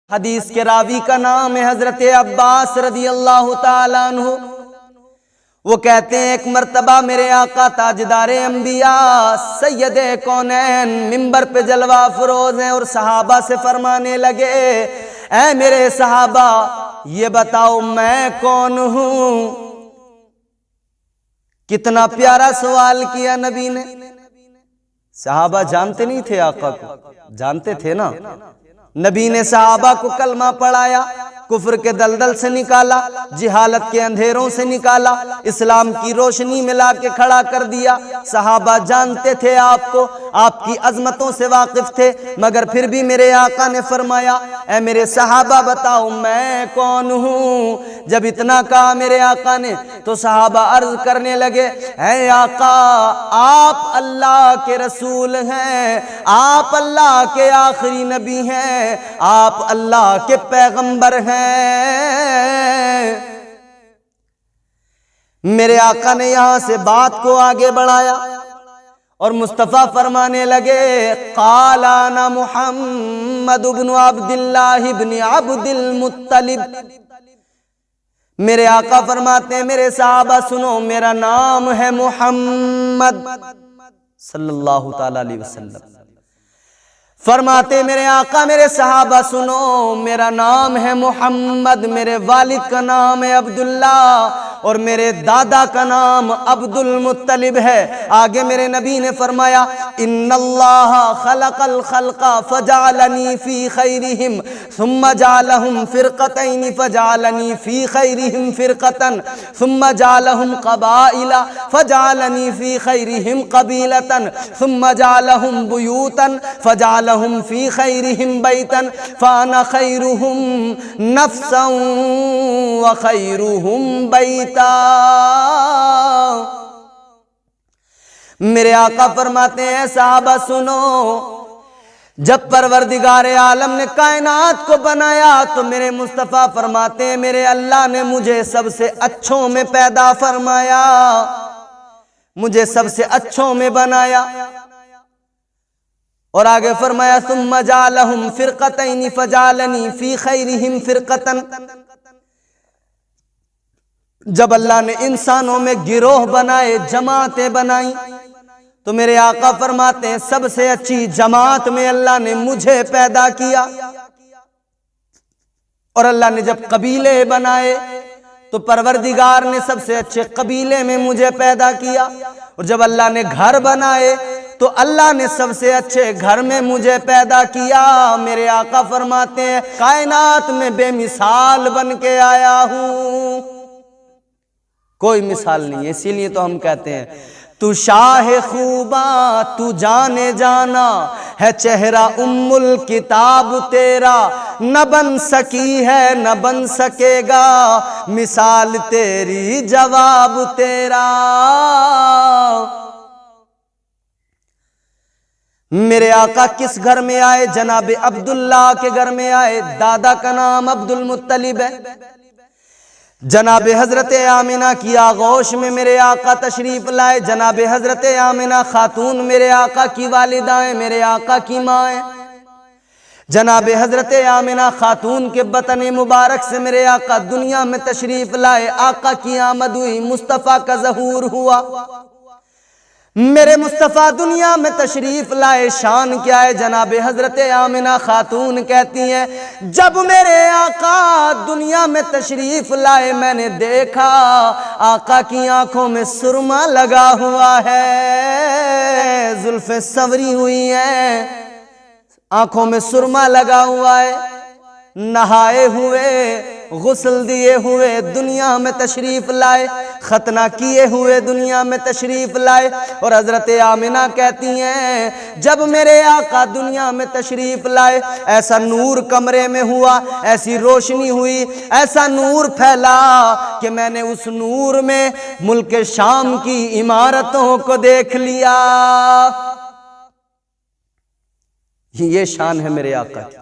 حدیث کے راوی کا نام ہے حضرت عباس رضی اللہ تعالیٰ عنہ۔ وہ کہتے ہیں ایک مرتبہ میرے آقا تاجدار انبیاء سید کونین منبر پہ جلوہ افروز ہیں اور صحابہ سے فرمانے لگے، اے میرے صحابہ یہ بتاؤ میں کون ہوں؟ کتنا پیارا سوال کیا نبی نے۔ صحابہ جانتے نہیں تھے آقا کو، جانتے تھے نا۔ نبی نے صحابہ کو کلمہ پڑھایا، کفر کے دلدل سے نکالا، جہالت کے اندھیروں سے نکالا، اسلام کی روشنی میں لا کے کھڑا کر دیا۔ صحابہ جانتے تھے آپ کو، آپ کی عظمتوں سے واقف تھے، مگر پھر بھی میرے آقا نے فرمایا، اے میرے صحابہ بتاؤ میں کون ہوں؟ جب اتنا کہا میرے آقا نے تو صحابہ عرض کرنے لگے، اے آقا آپ اللہ کے رسول ہیں، آپ اللہ کے آخری نبی ہیں، آپ اللہ کے پیغمبر ہیں۔ میرے آقا نے یہاں سے بات کو آگے بڑھایا اور مصطفیٰ فرمانے لگے، قال انا محمد بن عبداللہ بن عبد المطلب۔ میرے آقا فرماتے ہیں میرے صحابہ سنو، میرا نام ہے محمد صلی اللہ تعالی علیہ وسلم۔ فرماتے میرے آقا میرے صحابہ سنو، میرا نام ہے محمد، میرے والد کا نام ہے عبداللہ اور میرے دادا کا نام عبد المطلب ہے۔ آگے میرے نبی نے فرمایا، ان اللہ خلق الخلق فجعلنی فی خیرہم ثم جعلہم فرقتین فجعلنی فی خیرہم فرقتا ثم جعلہم قبائل فجعلنی فی خیرہم قبیلتا ثم جعلہم بیوتا فجعلہم فی خیرہم بیتا فانا خیرہم نفسا وخیرہم بیتا۔ میرے آقا فرماتے ہیں صحابہ سنو، جب پروردگار عالم نے کائنات کو بنایا تو میرے مصطفیٰ فرماتے ہیں میرے اللہ نے مجھے سب سے اچھوں میں پیدا فرمایا، مجھے سب سے اچھوں میں بنایا۔ اور آگے فرمایا ثم جعلہم فرقتین فجعلنی فی خیرہم فرقتا۔ جب اللہ نے انسانوں میں گروہ بنائے، جماعتیں بنائیں، تو میرے آقا فرماتے ہیں سب سے اچھی جماعت میں اللہ نے مجھے پیدا کیا۔ اور اللہ نے جب قبیلے بنائے تو پروردگار نے سب سے اچھے قبیلے میں مجھے پیدا کیا۔ اور جب اللہ نے گھر بنائے تو اللہ نے سب سے اچھے گھر میں مجھے پیدا کیا۔ میرے آقا فرماتے ہیں کائنات میں بے مثال بن کے آیا ہوں، کوئی مثال نہیں ہے۔ اسی لیے تو ہم کہتے ہیں تو شاہ خوباں تو جانے جانا ہے، چہرہ ام الکتاب تیرا نہ بن سکی ہے نہ بن سکے گا، مثال تیری جواب تیرا۔ میرے آقا کس گھر میں آئے؟ جناب عبداللہ کے گھر میں آئے، دادا کا نام عبد المطلب ہے۔ جناب حضرت آمنہ کی آغوش میں میرے آقا تشریف لائے۔ جناب حضرت آمنہ خاتون میرے آقا کی والدہ ہیں، میرے آقا کی ماں ہیں۔ جناب حضرت آمنہ خاتون کے بطن مبارک سے میرے آقا دنیا میں تشریف لائے، آقا کی آمد ہوئی، مصطفیٰ کا ظہور ہوا۔ میرے مصطفیٰ دنیا میں تشریف لائے، شان کیا ہے؟ جناب حضرت آمنہ خاتون کہتی ہیں جب میرے آقا دنیا میں تشریف لائے میں نے دیکھا آقا کی آنکھوں میں سرما لگا ہوا ہے، زلفیں سنوری ہوئی ہیں، آنکھوں میں سرما لگا ہوا ہے، نہائے ہوئے غسل دیے ہوئے دنیا میں تشریف لائے، ختنہ کیے ہوئے دنیا میں تشریف لائے۔ اور حضرت آمنہ کہتی ہیں جب میرے آقا دنیا میں تشریف لائے ایسا نور کمرے میں ہوا، ایسی روشنی ہوئی، ایسا نور پھیلا کہ میں نے اس نور میں ملک شام کی عمارتوں کو دیکھ لیا۔ یہ شان ہے میرے آقا کی۔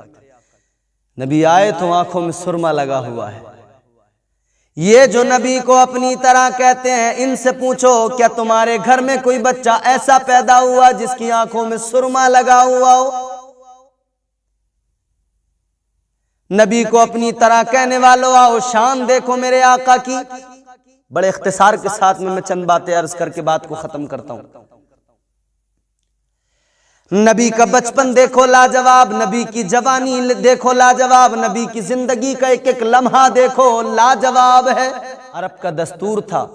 نبی آئے تو آنکھوں میں سرما لگا ہوا ہے۔ یہ جو نبی کو اپنی طرح کہتے ہیں، ان سے پوچھو کیا تمہارے گھر میں کوئی بچہ ایسا پیدا ہوا جس کی آنکھوں میں سرما لگا ہوا ہو؟ نبی کو اپنی طرح کہنے والوں آؤ شان دیکھو میرے آقا کی۔ بڑے اختصار کے ساتھ میں چند باتیں عرض کر کے بات کو ختم کرتا ہوں۔ نبی کا بچپن دیکھو لاجواب، نبی کی جوانی دیکھو لاجواب، نبی کی زندگی کا ایک ایک لمحہ دیکھو لاجواب ہے۔ عرب کا دستور تھا،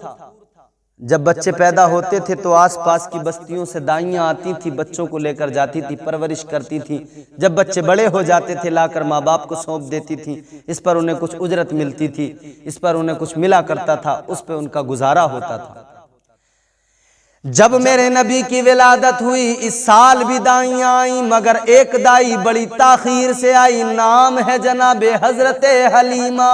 جب بچے پیدا ہوتے تھے تو آس پاس کی بستیوں سے دائیاں آتی تھی، بچوں کو لے کر جاتی تھی، پرورش کرتی تھی۔ جب بچے بڑے ہو جاتے تھے لا کر ماں باپ کو سونپ دیتی تھی، اس پر انہیں کچھ اجرت ملتی تھی، اس پر انہیں کچھ ملا کرتا تھا، اس پہ ان کا گزارا ہوتا تھا۔ جب میرے نبی کی ولادت ہوئی اس سال بھی دائیاں آئیں، مگر ایک دائی بڑی تاخیر سے آئی، نام ہے جناب حضرت حلیمہ۔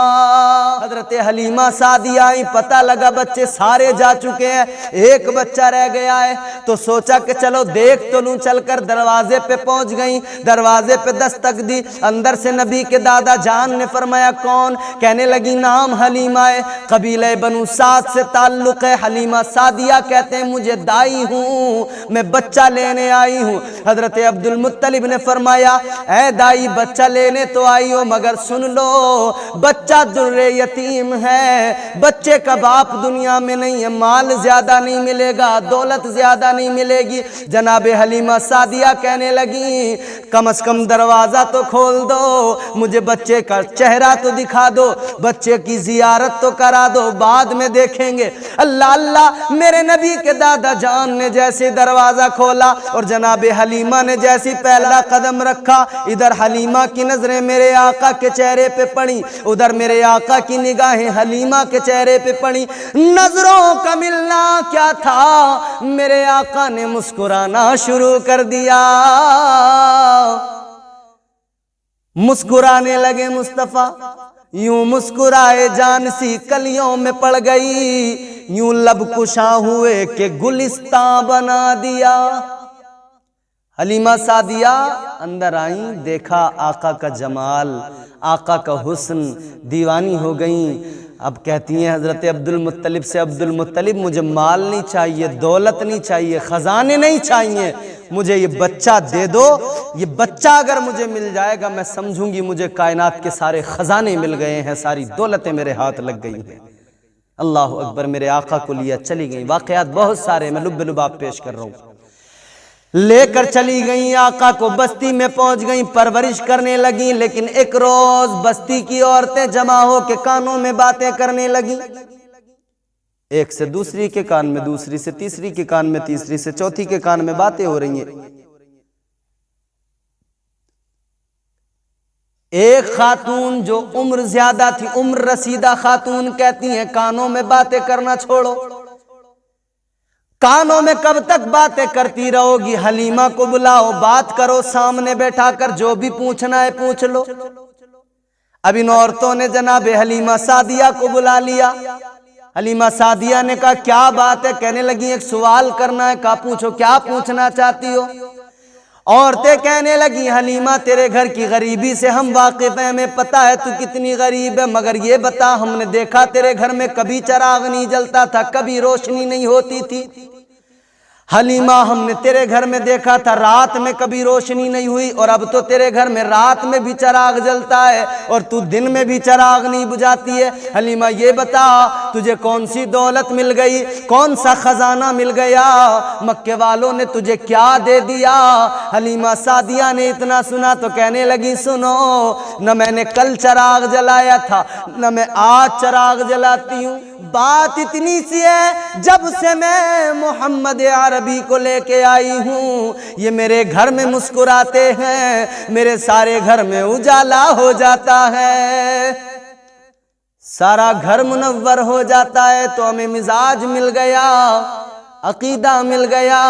حضرت حلیمہ سعدیہ آئیں، پتہ لگا بچے سارے جا چکے ہیں، ایک بچہ رہ گیا ہے، تو سوچا کہ چلو دیکھ تو لوں، چل کر دروازے پہ پہنچ گئیں، دروازے پہ دستک دی، اندر سے نبی کے دادا جان نے فرمایا کون؟ کہنے لگی نام حلیمہ ہے، قبیلہ بنو سعد سے تعلق ہے، حلیمہ سعدیہ کہتے ہیں، مجھے دائی ہوں، میں بچہ لینے آئی ہوں۔ حضرت عبد المطلب نے فرمایا اے دائی بچہ لینے تو آئی ہو، مگر سن لو بچہ در یتیم ہے، بچے کا باپ دنیا میں نہیں ہے، مال زیادہ نہیں ملے گا، دولت زیادہ نہیں ملے گی۔ جناب حلیمہ سعدیہ کہنے لگی کم از کم دروازہ تو کھول دو، مجھے بچے کا چہرہ تو دکھا دو، بچے کی زیارت تو کرا دو، بعد میں دیکھیں گے۔ اللہ اللہ، میرے نبی کے دادا جان نے جیسے دروازہ کھولا اور جناب حلیمہ نے جیسی پہلا قدم رکھا، ادھر حلیمہ کی نظریں میرے آقا کے چہرے پہ پڑی، ادھر میرے آقا کی نگاہیں حلیمہ کے چہرے پہ پڑی۔ نظروں کا ملنا کیا تھا، میرے آقا نے مسکرانا شروع کر دیا، مسکرانے لگے مصطفیٰ، یوں مسکرائے جان سی کلیوں میں پڑ گئی، یوں لب کشاں ہوئے کہ گلستان بنا دیا۔ حلیمہ سعدیہ اندر آئیں، دیکھا آقا کا جمال، آقا کا حسن، دیوانی ہو گئیں۔ اب کہتی ہیں حضرت عبد المطلب سے عبد المطلب مجھے مال نہیں چاہیے، دولت نہیں چاہیے، خزانے نہیں چاہیے، مجھے یہ بچہ دے دو، یہ بچہ اگر مجھے مل جائے گا میں سمجھوں گی مجھے کائنات کے سارے خزانے مل گئے ہیں، ساری دولتیں میرے ہاتھ لگ گئی ہیں۔ اللہ اکبر، میرے آقا کو لیا چلی گئیں۔ واقعات بہت سارے میں لب لباب پیش کر رہا ہوں۔ لے کر چلی گئیں، آقا کو بستی میں پہنچ گئیں، پرورش کرنے لگیں، لیکن ایک روز بستی کی عورتیں جمع ہو کے کانوں میں باتیں کرنے لگیں، ایک سے دوسری کے کان میں، دوسری سے تیسری کے کان میں، تیسری سے چوتھی کے کان میں باتیں ہو رہی ہیں۔ ایک خاتون جو عمر زیادہ تھی، عمر رسیدہ خاتون کہتی ہیں کانوں میں باتیں کرنا چھوڑو، کانوں میں کب تک باتیں کرتی رہو گی، حلیمہ کو بلاؤ، بات کرو، سامنے بیٹھا کر جو بھی پوچھنا ہے پوچھ لو۔ اب ان عورتوں نے جناب حلیمہ سعدیہ کو بلا لیا۔ حلیمہ سعدیہ نے کہا کیا بات ہے؟ کہنے لگی ایک سوال کرنا ہے۔ کہا پوچھو، کیا پوچھنا چاہتی ہو؟ عورتیں کہنے لگی حلیمہ تیرے گھر کی غریبی سے ہم واقف ہیں، ہمیں پتہ ہے تو کتنی غریب ہے، مگر یہ بتا ہم نے دیکھا تیرے گھر میں کبھی چراغ نہیں جلتا تھا، کبھی روشنی نہیں ہوتی تھی۔ حلیمہ ہم نے تیرے گھر میں دیکھا تھا رات میں کبھی روشنی نہیں ہوئی، اور اب تو تیرے گھر میں رات میں بھی چراغ جلتا ہے اور تو دن میں بھی چراغ نہیں بجھاتی ہے۔ حلیمہ یہ بتا تجھے کون سی دولت مل گئی، کون سا خزانہ مل گیا، مکے والوں نے تجھے کیا دے دیا؟ حلیمہ سعدیہ نے اتنا سنا تو کہنے لگی سنو، نہ میں نے کل چراغ جلایا تھا نہ میں آج چراغ جلاتی ہوں، بات اتنی سی ہے جب سے میں محمد عربی کو لے کے آئی ہوں، یہ میرے گھر میں مسکراتے ہیں، میرے سارے گھر میں اجالا ہو جاتا ہے، سارا گھر منور ہو جاتا ہے، تو ہمیں مزاج مل گیا، عقیدہ مل گیا۔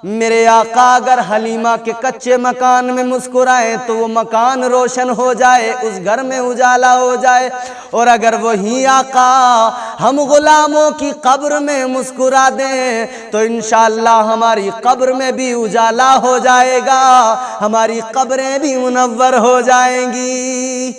میرے آقا اگر حلیمہ کے کچے مکان میں مسکرائیں تو وہ مکان روشن ہو جائے، اس گھر میں اجالا ہو جائے، اور اگر وہی آقا ہم غلاموں کی قبر میں مسکرا دیں تو انشاءاللہ ہماری قبر میں بھی اجالا ہو جائے گا، ہماری قبریں بھی منور ہو جائیں گی۔